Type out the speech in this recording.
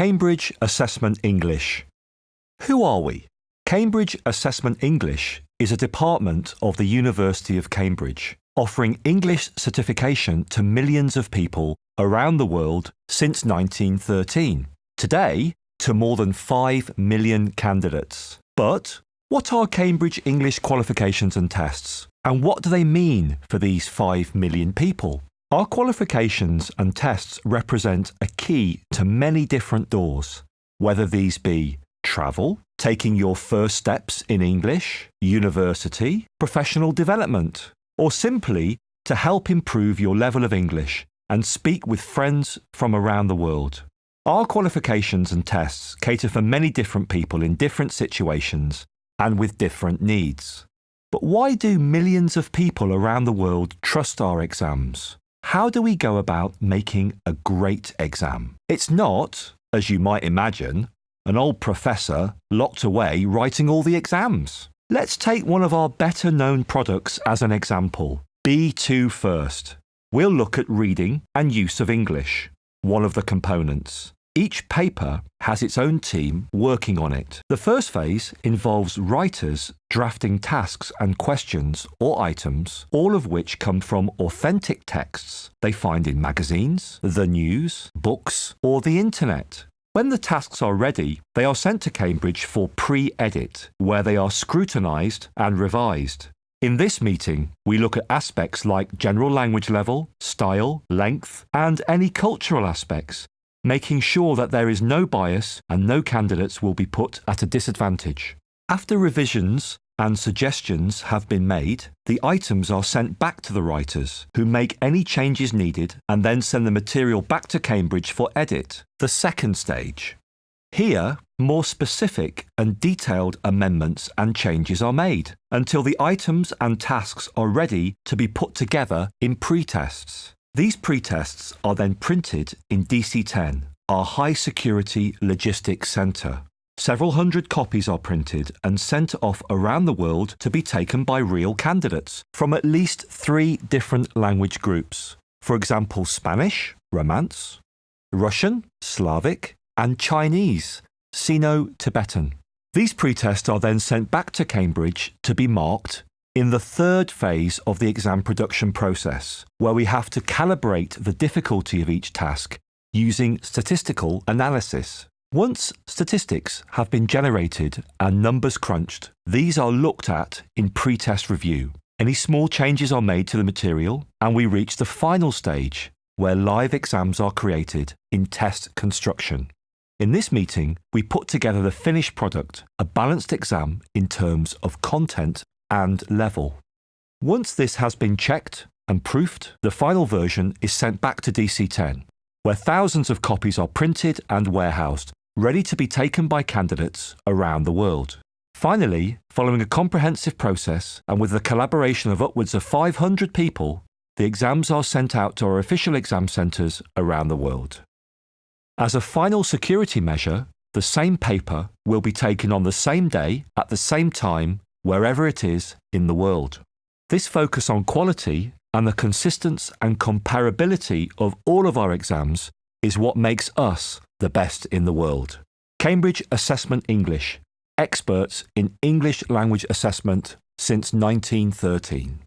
Cambridge Assessment English. Who are we? Cambridge Assessment English is a department of the University of Cambridge, offering English certification to millions of people around the world since 1913. Today, to more than 5 million candidates. But what are Cambridge English qualifications and tests? And what do they mean for these 5 million people? Our qualifications and tests represent a key to many different doors, whether these be travel, taking your first steps in English, university, professional development, or simply to help improve your level of English and speak with friends from around the world. Our qualifications and tests cater for many different people in different situations and with different needs. But why do millions of people around the world trust our exams? How do we go about making a great exam? It's not, as you might imagine, an old professor locked away writing all the exams. Let's take one of our better-known products as an example. B2 First. We'll look at reading and use of English, one of the components. Each paper has its own team working on it. The first phase involves writers drafting tasks and questions or items, all of which come from authentic texts they find in magazines, the news, books, or the internet. When the tasks are ready, they are sent to Cambridge for pre-edit, where they are scrutinised and revised. In this meeting, we look at aspects like general language level, style, length, and any cultural aspects, making sure that there is no bias and no candidates will be put at a disadvantage. After revisions and suggestions have been made, the items are sent back to the writers, who make any changes needed and then send the material back to Cambridge for edit, the second stage. Here, more specific and detailed amendments and changes are made, until the items and tasks are ready to be put together in pretests. These pretests are then printed in DC-10, our high-security logistics centre. Several hundred copies are printed and sent off around the world to be taken by real candidates from at least 3 different language groups. For example, Spanish, Romance, Russian, Slavic, and Chinese, Sino-Tibetan. These pretests are then sent back to Cambridge to be marked in the third phase of the exam production process, where we have to calibrate the difficulty of each task using statistical analysis. Once statistics have been generated and numbers crunched, these are looked at in pretest review. Any small changes are made to the material, and we reach the final stage, where live exams are created in test construction. In this meeting, we put together the finished product, a balanced exam in terms of content and level. Once this has been checked and proofed, the final version is sent back to DC-10, where thousands of copies are printed and warehoused, ready to be taken by candidates around the world. Finally, following a comprehensive process and with the collaboration of upwards of 500 people, the exams are sent out to our official exam centres around the world. As a final security measure, the same paper will be taken on the same day, at the same time, wherever it is in the world. This focus on quality and the consistency and comparability of all of our exams is what makes us the best in the world. Cambridge Assessment English, experts in English language assessment since 1913.